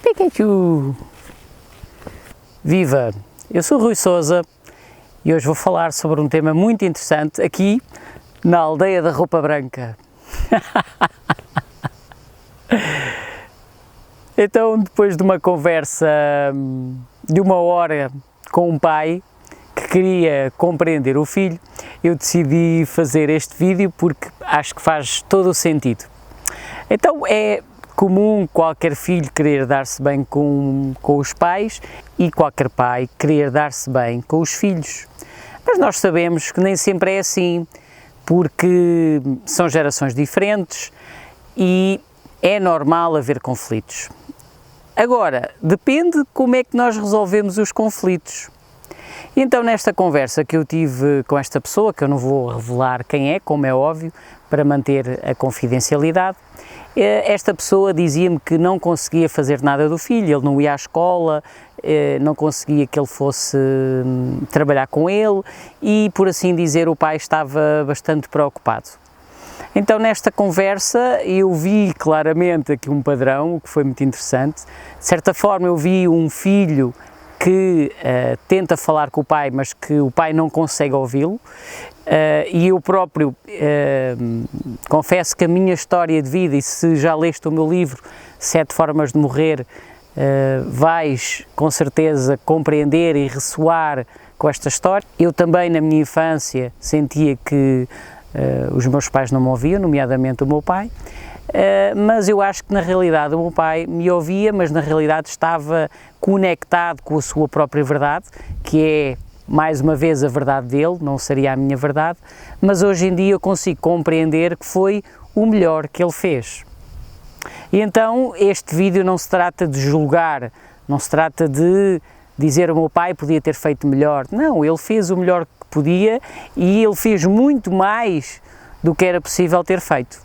Pikachu! Viva! Eu sou o Rui Sousa e hoje vou falar sobre um tema muito interessante aqui na aldeia da roupa branca. Então, depois de uma conversa de 1 hora com um pai que queria compreender o filho, eu decidi fazer este vídeo porque acho que faz todo o sentido. Então, é comum qualquer filho querer dar-se bem com os pais e qualquer pai querer dar-se bem com os filhos. Mas nós sabemos que nem sempre é assim, porque são gerações diferentes e é normal haver conflitos. Agora, depende como é que nós resolvemos os conflitos. Então, nesta conversa que eu tive com esta pessoa, que eu não vou revelar quem é, como é óbvio, para manter a confidencialidade, esta pessoa dizia-me que não conseguia fazer nada do filho, ele não ia à escola, não conseguia que ele fosse trabalhar com ele e, por assim dizer, o pai estava bastante preocupado. Então, nesta conversa, eu vi claramente aqui um padrão, o que foi muito interessante. De certa forma, eu vi um filho que tenta falar com o pai, mas que o pai não consegue ouvi-lo. E eu próprio confesso que a minha história de vida, e se já leste o meu livro 7 Formas de Morrer, vais com certeza compreender e ressoar com esta história. Eu também na minha infância sentia que os meus pais não me ouviam, nomeadamente o meu pai, mas eu acho que na realidade o meu pai me ouvia, mas na realidade estava conectado com a sua própria verdade, que é, mais uma vez, a verdade dele, não seria a minha verdade, mas hoje em dia eu consigo compreender que foi o melhor que ele fez. E então este vídeo não se trata de julgar, não se trata de dizer o meu pai podia ter feito melhor, não, ele fez o melhor que podia e ele fez muito mais do que era possível ter feito.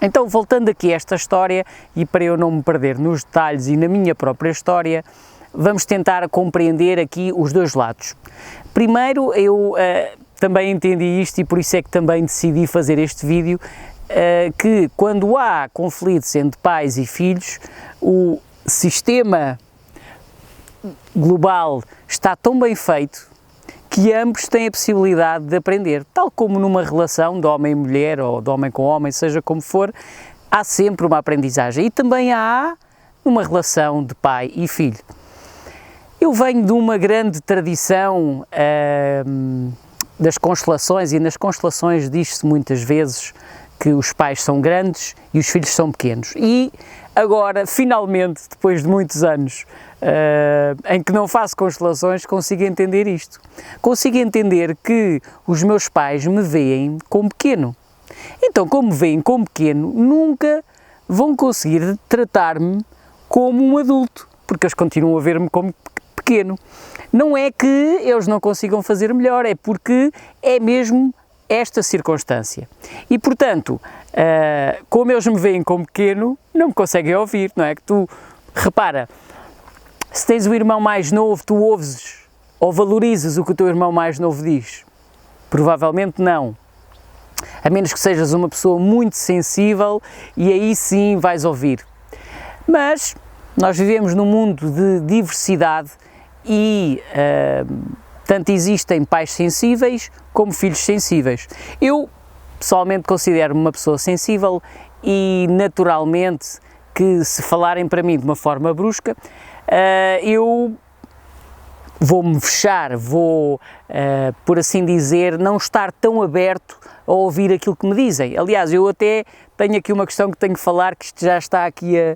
Então, voltando aqui a esta história, e para eu não me perder nos detalhes e na minha própria história, vamos tentar compreender aqui os dois lados. Primeiro, eu também entendi isto e por isso é que também decidi fazer este vídeo, que quando há conflitos entre pais e filhos, o sistema global está tão bem feito que ambos têm a possibilidade de aprender. Tal como numa relação de homem e mulher, ou de homem com homem, seja como for, há sempre uma aprendizagem. E também há uma relação de pai e filho. Eu venho de uma grande tradição das constelações, e nas constelações diz-se muitas vezes que os pais são grandes e os filhos são pequenos. E agora, finalmente, depois de muitos anos em que não faço constelações, consigo entender isto. Consigo entender que os meus pais me veem como pequeno. Então, como me veem como pequeno, nunca vão conseguir tratar-me como um adulto, porque eles continuam a ver-me como pequeno. Não é que eles não consigam fazer melhor, é porque é mesmo esta circunstância. E, portanto, como eles me veem como pequeno, não me conseguem ouvir, não é? Que tu, repara, se tens o irmão mais novo, tu ouves ou valorizas o que o teu irmão mais novo diz? Provavelmente não. A menos que sejas uma pessoa muito sensível e aí sim vais ouvir. Mas nós vivemos num mundo de diversidade e tanto existem pais sensíveis como filhos sensíveis. Eu pessoalmente considero-me uma pessoa sensível e naturalmente que se falarem para mim de uma forma brusca, eu vou-me fechar, vou, por assim dizer, não estar tão aberto a ouvir aquilo que me dizem. Aliás, eu até tenho aqui uma questão que tenho que falar, que isto já está aqui a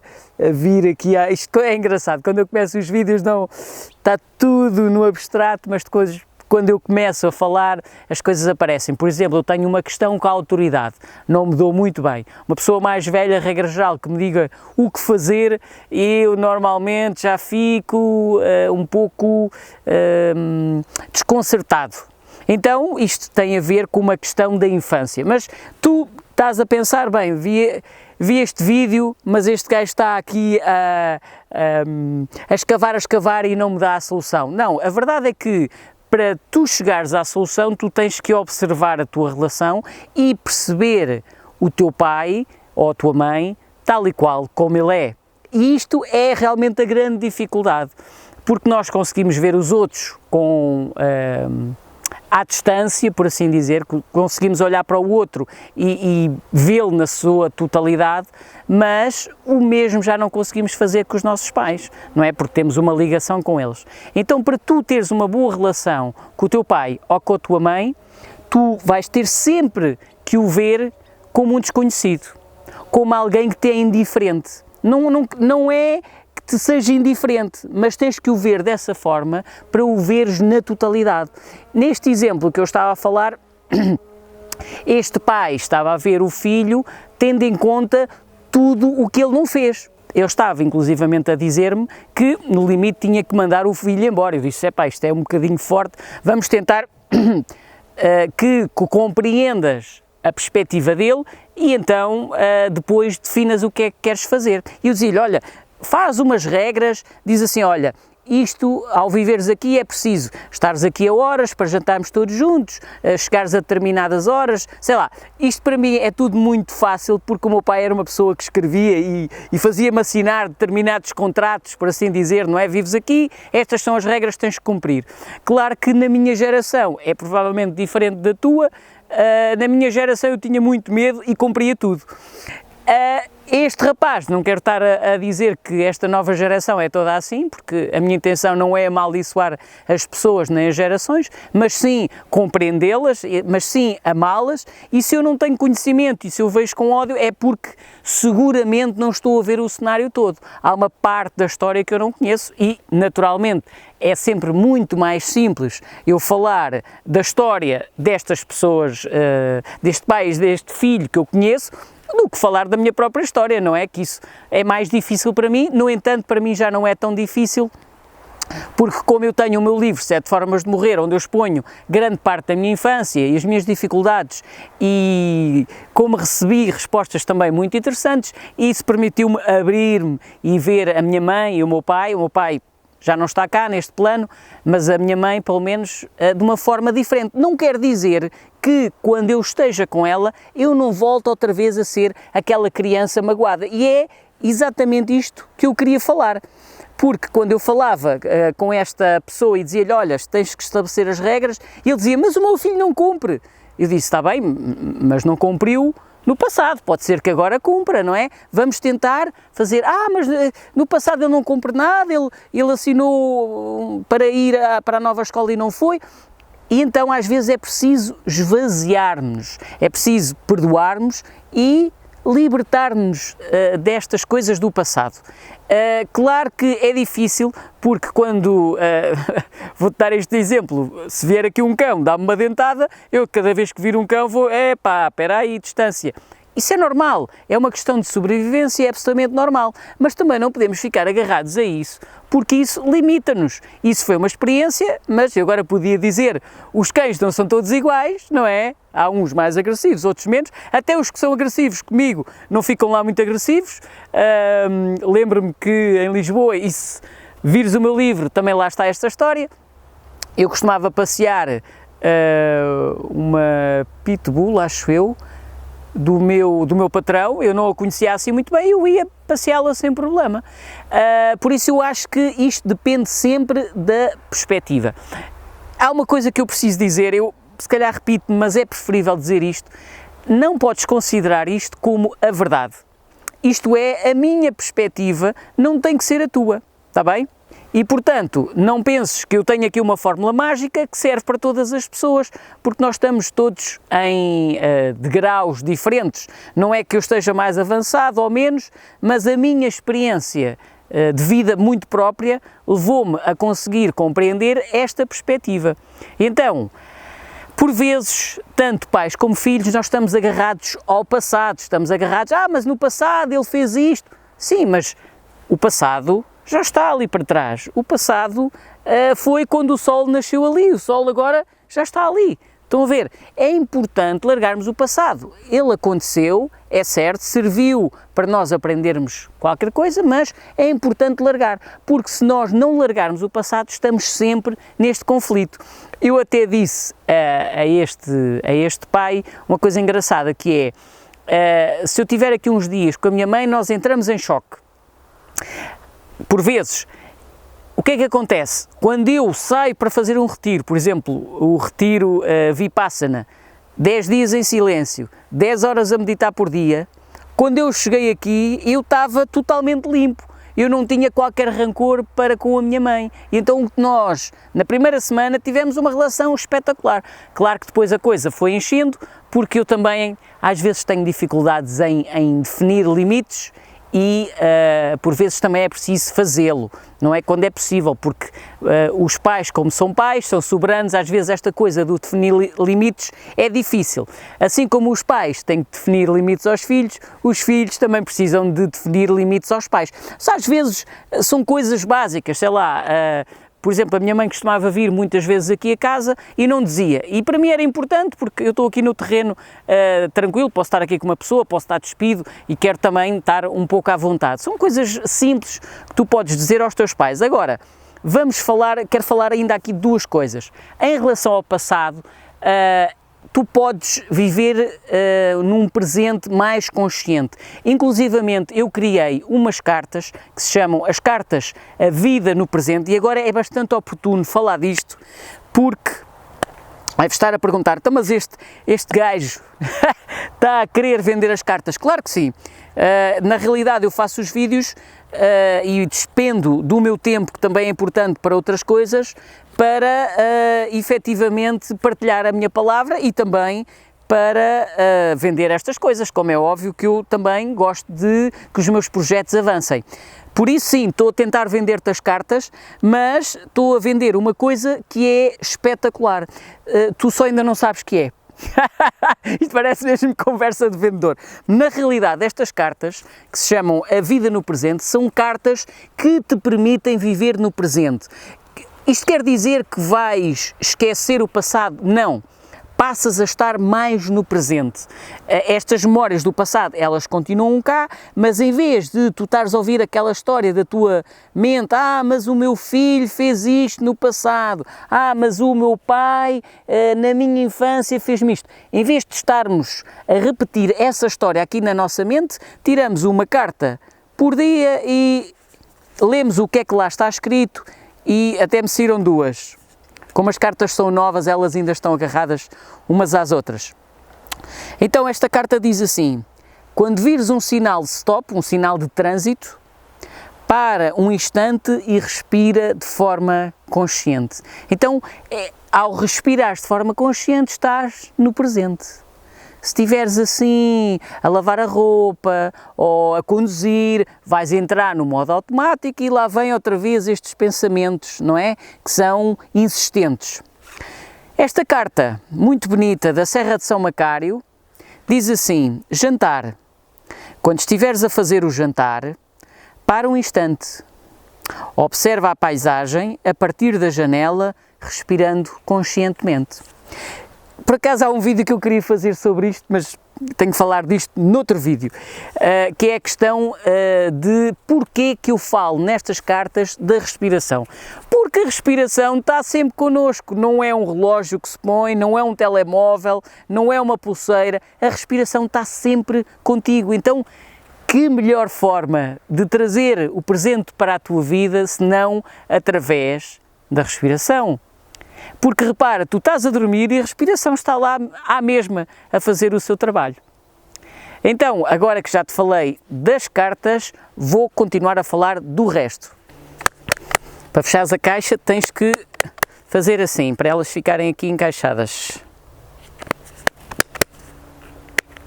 vir aqui, isto é engraçado, quando eu começo os vídeos não, está tudo no abstrato, mas depois quando eu começo a falar as coisas aparecem. Por exemplo, eu tenho uma questão com a autoridade, não me dou muito bem. Uma pessoa mais velha, regra geral, que me diga o que fazer, eu normalmente já fico um pouco desconcertado. Então, isto tem a ver com uma questão da infância. Mas tu estás a pensar, bem, vi este vídeo, mas este gajo está aqui a escavar e não me dá a solução. Não, a verdade é que para tu chegares à solução, tu tens que observar a tua relação e perceber o teu pai ou a tua mãe tal e qual como ele é. E isto é realmente a grande dificuldade, porque nós conseguimos ver os outros à distância, por assim dizer, conseguimos olhar para o outro e vê-lo na sua totalidade, mas o mesmo já não conseguimos fazer com os nossos pais, não é? Porque temos uma ligação com eles. Então, para tu teres uma boa relação com o teu pai ou com a tua mãe, tu vais ter sempre que o ver como um desconhecido, como alguém que te é indiferente. Não é que te seja indiferente, mas tens que o ver dessa forma para o veres na totalidade. Neste exemplo que eu estava a falar, este pai estava a ver o filho tendo em conta tudo o que ele não fez. Ele estava inclusivamente a dizer-me que no limite tinha que mandar o filho embora. Eu disse, pá, isto é um bocadinho forte, vamos tentar que compreendas a perspectiva dele e então depois definas o que é que queres fazer. E eu dizia-lhe, olha, faz umas regras, diz assim, olha, isto, ao viveres aqui é preciso estares aqui a horas para jantarmos todos juntos, chegares a determinadas horas, sei lá, isto para mim é tudo muito fácil porque o meu pai era uma pessoa que escrevia e fazia-me assinar determinados contratos, por assim dizer, não é? Vives aqui, estas são as regras que tens que cumprir. Claro que na minha geração é provavelmente diferente da tua, na minha geração eu tinha muito medo e cumpria tudo. Este rapaz, não quero estar a dizer que esta nova geração é toda assim, porque a minha intenção não é amaldiçoar as pessoas nem as gerações, mas sim compreendê-las, mas sim amá-las, e se eu não tenho conhecimento e se eu vejo com ódio é porque seguramente não estou a ver o cenário todo. Há uma parte da história que eu não conheço e, naturalmente, é sempre muito mais simples eu falar da história destas pessoas, deste pai, deste filho que eu conheço, do que falar da minha própria história, não é? Que isso é mais difícil para mim, no entanto, para mim já não é tão difícil, porque como eu tenho o meu livro 7 Formas de Morrer, onde eu exponho grande parte da minha infância e as minhas dificuldades, e como recebi respostas também muito interessantes, isso permitiu-me abrir-me e ver a minha mãe e o meu pai já não está cá neste plano, mas a minha mãe, pelo menos, de uma forma diferente. Não quer dizer que, quando eu esteja com ela, eu não volto outra vez a ser aquela criança magoada. E é exatamente isto que eu queria falar. Porque quando eu falava com esta pessoa e dizia-lhe, olha, tens que estabelecer as regras, e ele dizia, mas o meu filho não cumpre. Eu disse, está bem, mas não cumpriu no passado, pode ser que agora cumpra, não é? Vamos tentar fazer, mas no passado ele não cumpre nada, ele assinou para ir para a nova escola e não foi. E então às vezes é preciso esvaziar-nos, é preciso perdoar-nos e libertar-nos destas coisas do passado. Claro que é difícil, porque quando, vou-te dar este exemplo, se vier aqui um cão, dá-me uma dentada, eu cada vez que vir um cão vou, espera aí, distância. Isso é normal, é uma questão de sobrevivência, é absolutamente normal, mas também não podemos ficar agarrados a isso, porque isso limita-nos. Isso foi uma experiência, mas eu agora podia dizer, os cães não são todos iguais, não é? Há uns mais agressivos, outros menos, até os que são agressivos comigo não ficam lá muito agressivos. Lembro-me que em Lisboa, e se vires o meu livro, também lá está esta história, eu costumava passear uma pitbull, acho eu, do meu patrão, eu não a conhecia assim muito bem, eu ia passeá-la sem problema. Por isso eu acho que isto depende sempre da perspectiva. Há uma coisa que eu preciso dizer, eu se calhar repito, mas é preferível dizer isto, não podes considerar isto como a verdade. Isto é a minha perspectiva, não tem que ser a tua, está bem? E, portanto, não penses que eu tenho aqui uma fórmula mágica que serve para todas as pessoas, porque nós estamos todos em degraus diferentes. Não é que eu esteja mais avançado ou menos, mas a minha experiência de vida muito própria levou-me a conseguir compreender esta perspectiva. Então, por vezes, tanto pais como filhos, nós estamos agarrados ao passado, estamos agarrados, mas no passado ele fez isto. Sim, mas o passado já está ali para trás. O passado foi quando o sol nasceu ali, o sol agora já está ali. Estão a ver? É importante largarmos o passado. Ele aconteceu, é certo, serviu para nós aprendermos qualquer coisa, mas é importante largar, porque se nós não largarmos o passado, estamos sempre neste conflito. Eu até disse a este pai uma coisa engraçada, que é, se eu tiver aqui uns dias com a minha mãe, nós entramos em choque. por vezes, o que é que acontece? Quando eu saio para fazer um retiro, por exemplo, o retiro Vipassana, 10 dias em silêncio, 10 horas a meditar por dia, quando eu cheguei aqui eu estava totalmente limpo, eu não tinha qualquer rancor para com a minha mãe, e então nós, na primeira semana, tivemos uma relação espetacular. Claro que depois a coisa foi enchendo, porque eu também às vezes tenho dificuldades em definir limites, e por vezes também é preciso fazê-lo, não é quando é possível, porque os pais, como são pais, são soberanos, às vezes esta coisa do definir limites é difícil. Assim como os pais têm que definir limites aos filhos, os filhos também precisam de definir limites aos pais. Só às vezes são coisas básicas, sei lá, por exemplo, a minha mãe costumava vir muitas vezes aqui a casa e não dizia, e para mim era importante porque eu estou aqui no terreno tranquilo, posso estar aqui com uma pessoa, posso estar despido e quero também estar um pouco à vontade. São coisas simples que tu podes dizer aos teus pais. Agora, quero falar ainda aqui de duas coisas. Em relação ao passado, tu podes viver num presente mais consciente. Inclusivamente, eu criei umas cartas que se chamam as cartas A Vida no Presente, e agora é bastante oportuno falar disto, porque deve estar a perguntar, então, mas este gajo está a querer vender as cartas? Claro que sim. Na realidade eu faço os vídeos e despendo do meu tempo, que também é importante para outras coisas, para efetivamente partilhar a minha palavra e também para vender estas coisas, como é óbvio que eu também gosto de que os meus projetos avancem. Por isso sim, estou a tentar vender-te as cartas, mas estou a vender uma coisa que é espetacular. Tu só ainda não sabes que é. Isto parece mesmo conversa de vendedor. Na realidade, estas cartas, que se chamam A Vida no Presente, são cartas que te permitem viver no presente. Isto quer dizer que vais esquecer o passado? Não. Passas a estar mais no presente. Estas memórias do passado, elas continuam cá, mas em vez de tu estares a ouvir aquela história da tua mente, mas o meu filho fez isto no passado, mas o meu pai na minha infância fez-me isto. Em vez de estarmos a repetir essa história aqui na nossa mente, tiramos uma carta por dia e lemos o que é que lá está escrito, e até me saíram duas. Como as cartas são novas, elas ainda estão agarradas umas às outras. Então esta carta diz assim: quando vires um sinal de stop, um sinal de trânsito, para um instante e respira de forma consciente. Então, ao respirar de forma consciente, estás no presente. Se estiveres assim a lavar a roupa ou a conduzir, vais entrar no modo automático e lá vem outra vez estes pensamentos, não é? Que são insistentes. Esta carta, muito bonita, da Serra de São Macário, diz assim: jantar. Quando estiveres a fazer o jantar, para um instante. Observa a paisagem a partir da janela, respirando conscientemente. Por acaso há um vídeo que eu queria fazer sobre isto, mas tenho que falar disto noutro vídeo, que é a questão de porquê que eu falo nestas cartas da respiração. Porque a respiração está sempre connosco, não é um relógio que se põe, não é um telemóvel, não é uma pulseira, a respiração está sempre contigo. Então, que melhor forma de trazer o presente para a tua vida senão através da respiração? Porque repara, tu estás a dormir e a respiração está lá à mesma a fazer o seu trabalho. Então, agora que já te falei das cartas, vou continuar a falar do resto. Para fechares a caixa tens que fazer assim, para elas ficarem aqui encaixadas.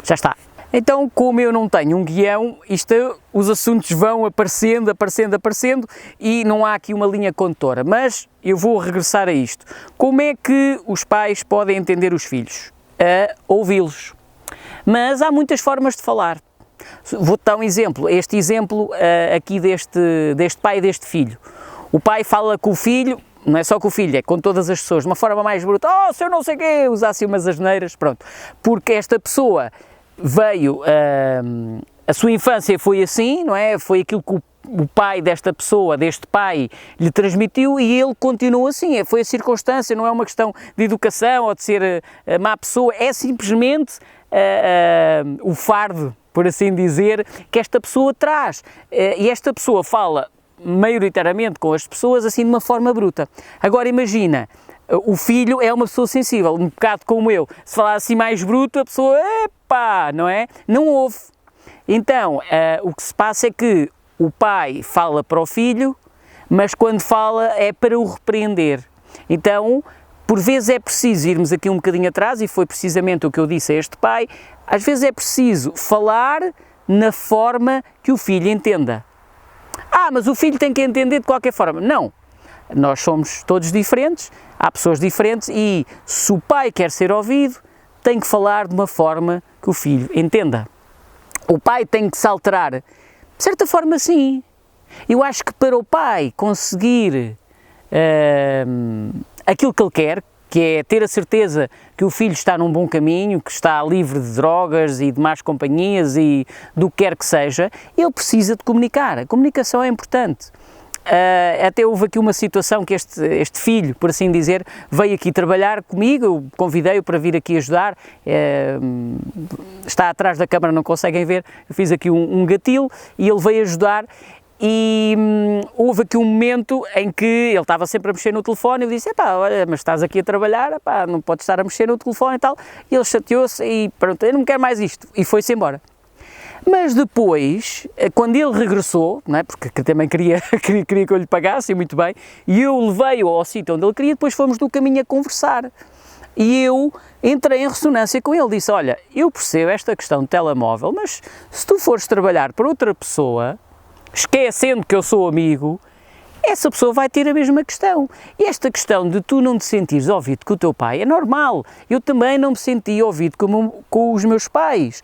Já está. Então, como eu não tenho um guião, os assuntos vão aparecendo e não há aqui uma linha condutora, mas eu vou regressar a isto. Como é que os pais podem entender os filhos? A ouvi-los. Mas há muitas formas de falar. Vou-te dar um exemplo, este exemplo aqui deste pai e deste filho. O pai fala com o filho, não é só com o filho, é com todas as pessoas, de uma forma mais bruta, seu não sei o quê, usar assim umas asneiras, pronto. Porque esta pessoa veio, a sua infância foi assim, não é? Foi aquilo que o pai desta pessoa, deste pai, lhe transmitiu e ele continua assim, foi a circunstância, não é uma questão de educação ou de ser má pessoa, é simplesmente o fardo, por assim dizer, que esta pessoa traz. E esta pessoa fala maioritariamente com as pessoas assim de uma forma bruta. Agora imagina, o filho é uma pessoa sensível, um bocado como eu, se falar assim mais bruto, a pessoa, epá, não é? Não ouve. Então, o que se passa é que o pai fala para o filho, mas quando fala é para o repreender. Então, por vezes é preciso irmos aqui um bocadinho atrás, e foi precisamente o que eu disse a este pai, às vezes é preciso falar na forma que o filho entenda. Mas o filho tem que entender de qualquer forma. Não, nós somos todos diferentes, há pessoas diferentes e se o pai quer ser ouvido, tem que falar de uma forma que o filho entenda. O pai tem que se alterar, de certa forma sim. Eu acho que para o pai conseguir aquilo que ele quer, que é ter a certeza que o filho está num bom caminho, que está livre de drogas e de más companhias e do que quer que seja, ele precisa de comunicar. A comunicação é importante. Até houve aqui uma situação que este filho, por assim dizer, veio aqui trabalhar comigo, eu convidei-o para vir aqui ajudar, está atrás da câmara, não conseguem ver, eu fiz aqui um gatilho e ele veio ajudar. E houve aqui um momento em que ele estava sempre a mexer no telefone e eu disse, olha, mas estás aqui a trabalhar, não podes estar a mexer no telefone e tal, e ele chateou-se e pronto, eu não quero mais isto, e foi-se embora. Mas depois, quando ele regressou, não é, porque também queria que eu lhe pagasse, e muito bem, e eu levei-o ao sítio onde ele queria, depois fomos no caminho a conversar. E eu entrei em ressonância com ele, disse, olha, eu percebo esta questão de telemóvel, mas se tu fores trabalhar para outra pessoa, esquecendo que eu sou amigo, essa pessoa vai ter a mesma questão. E esta questão de tu não te sentires ouvido com o teu pai é normal. Eu também não me senti ouvido com os meus pais.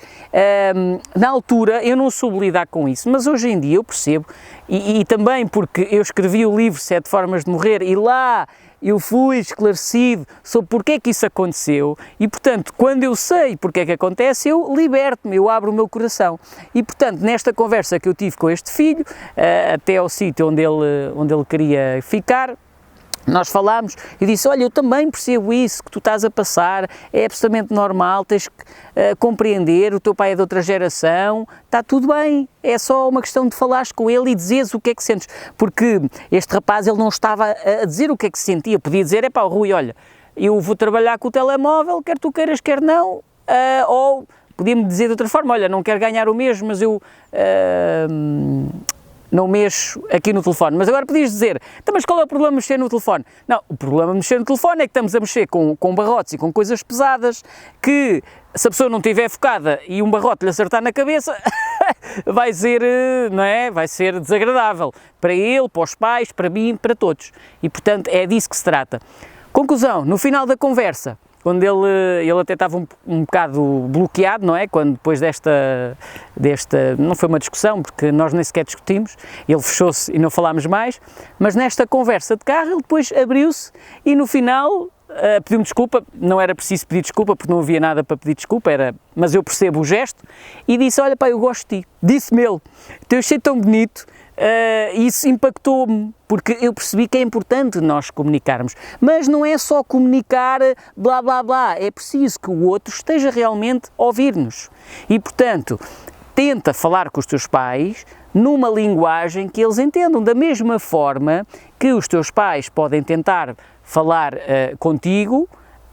Na altura eu não soube lidar com isso, mas hoje em dia eu percebo, e também porque eu escrevi o livro 7 Formas de Morrer e lá eu fui esclarecido sobre porque é que isso aconteceu e, portanto, quando eu sei porque é que acontece, eu liberto-me, eu abro o meu coração. E, portanto, nesta conversa que eu tive com este filho, até ao sítio onde ele queria ficar, nós falámos e disse, olha, eu também percebo isso que tu estás a passar, é absolutamente normal, tens que compreender, o teu pai é de outra geração, está tudo bem, é só uma questão de falares com ele e dizeres o que é que sentes, porque este rapaz, ele não estava a dizer o que é que sentia, podia dizer, Rui, olha, eu vou trabalhar com o telemóvel, quer tu queiras, quer não, ou podia-me dizer de outra forma, olha, não quero ganhar o mesmo, mas eu não mexo aqui no telefone. Mas agora podias dizer, então, mas qual é o problema de mexer no telefone? Não, o problema de mexer no telefone é que estamos a mexer com barrotes e com coisas pesadas que, se a pessoa não estiver focada e um barrote lhe acertar na cabeça, vai ser, não é? Vai ser desagradável para ele, para os pais, para mim, para todos. E, portanto, é disso que se trata. Conclusão, no final da conversa, quando ele até estava um bocado bloqueado, não é? Quando depois desta, não foi uma discussão, porque nós nem sequer discutimos, ele fechou-se e não falámos mais, mas nesta conversa de carro ele depois abriu-se e no final pediu-me desculpa, não era preciso pedir desculpa porque não havia nada para pedir desculpa, mas eu percebo o gesto, e disse, olha eu gosto de ti, disse-me ele, então eu achei tão bonito. Isso impactou-me, porque eu percebi que é importante nós comunicarmos, mas não é só comunicar blá blá blá, é preciso que o outro esteja realmente a ouvir-nos e, portanto, tenta falar com os teus pais numa linguagem que eles entendam, da mesma forma que os teus pais podem tentar falar contigo.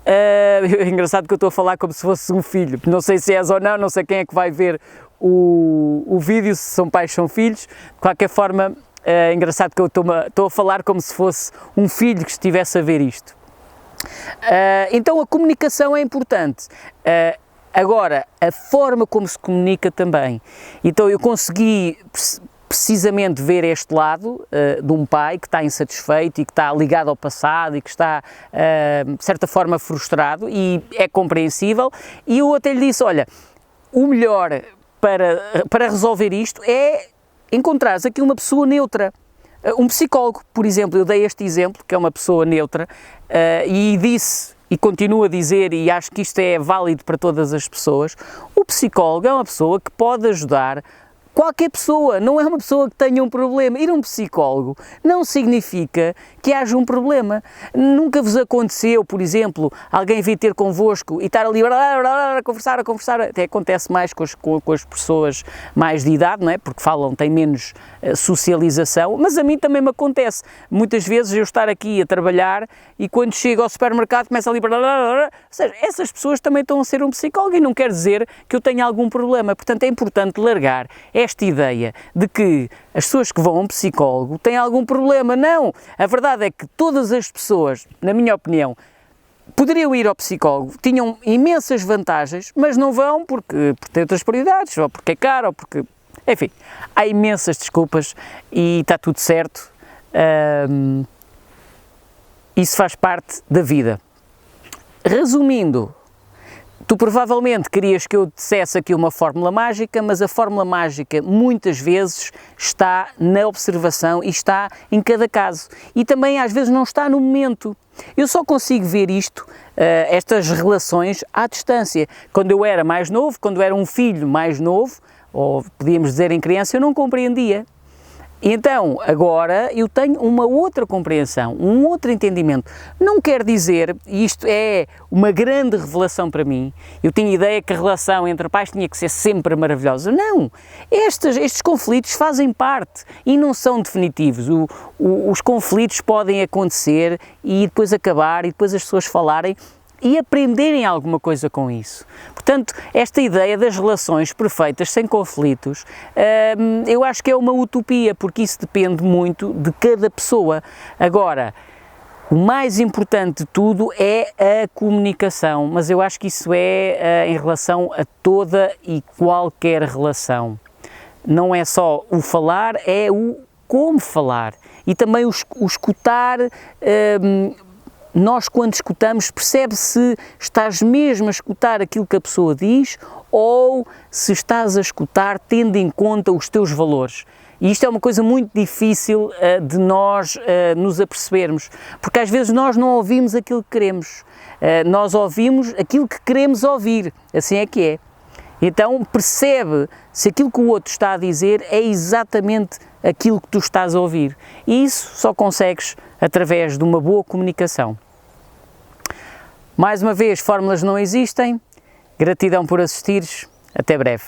É engraçado que eu estou a falar como se fosse um filho, não sei se és ou não sei quem é que vai ver o vídeo, se são pais, são filhos, de qualquer forma é engraçado que eu estou a falar como se fosse um filho que estivesse a ver isto. Então a comunicação é importante, agora a forma como se comunica também, então eu consegui precisamente ver este lado de um pai que está insatisfeito e que está ligado ao passado e que está, de certa forma, frustrado, e é compreensível, e eu até lhe disse, olha, o melhor para resolver isto é encontrares aqui uma pessoa neutra, um psicólogo, por exemplo. Eu dei este exemplo, que é uma pessoa neutra, e disse, e continuo a dizer, e acho que isto é válido para todas as pessoas, o psicólogo é uma pessoa que pode ajudar qualquer pessoa, não é uma pessoa que tenha um problema. Ir a um psicólogo não significa que haja um problema. Nunca vos aconteceu, por exemplo, alguém vir ter convosco e estar ali a conversar, até acontece mais com as pessoas mais de idade, não é? Porque falam, têm menos socialização, mas a mim também me acontece. Muitas vezes eu estar aqui a trabalhar e quando chego ao supermercado começa ali, ou seja, essas pessoas também estão a ser um psicólogo e não quer dizer que eu tenha algum problema. Portanto, é importante largar esta ideia de que as pessoas que vão a um psicólogo têm algum problema. Não! A verdade é que todas as pessoas, na minha opinião, poderiam ir ao psicólogo, tinham imensas vantagens, mas não vão porque têm outras prioridades, ou porque é caro, ou porque... Enfim, há imensas desculpas e está tudo certo. Isso faz parte da vida. Resumindo, tu provavelmente querias que eu dissesse aqui uma fórmula mágica, mas a fórmula mágica muitas vezes está na observação e está em cada caso. E também às vezes não está no momento. Eu só consigo ver isto, estas relações à distância. Quando eu era mais novo, quando eu era um filho mais novo, ou podíamos dizer em criança, eu não compreendia. Então, agora eu tenho uma outra compreensão, um outro entendimento. Não quer dizer, e isto é uma grande revelação para mim, eu tinha a ideia que a relação entre pais tinha que ser sempre maravilhosa. Não! Estes conflitos fazem parte e não são definitivos. Os conflitos podem acontecer e depois acabar e depois as pessoas falarem e aprenderem alguma coisa com isso. Portanto, esta ideia das relações perfeitas, sem conflitos, eu acho que é uma utopia, porque isso depende muito de cada pessoa. Agora, o mais importante de tudo é a comunicação, mas eu acho que isso é em relação a toda e qualquer relação. Não é só o falar, é o como falar e também o escutar. Nós, quando escutamos, percebe se estás mesmo a escutar aquilo que a pessoa diz ou se estás a escutar tendo em conta os teus valores. E isto é uma coisa muito difícil de nós nos apercebermos, porque às vezes nós não ouvimos aquilo que queremos, nós ouvimos aquilo que queremos ouvir, assim é que é. Então percebe se aquilo que o outro está a dizer é exatamente aquilo que tu estás a ouvir. E isso só consegues através de uma boa comunicação. Mais uma vez, fórmulas não existem. Gratidão por assistires. Até breve.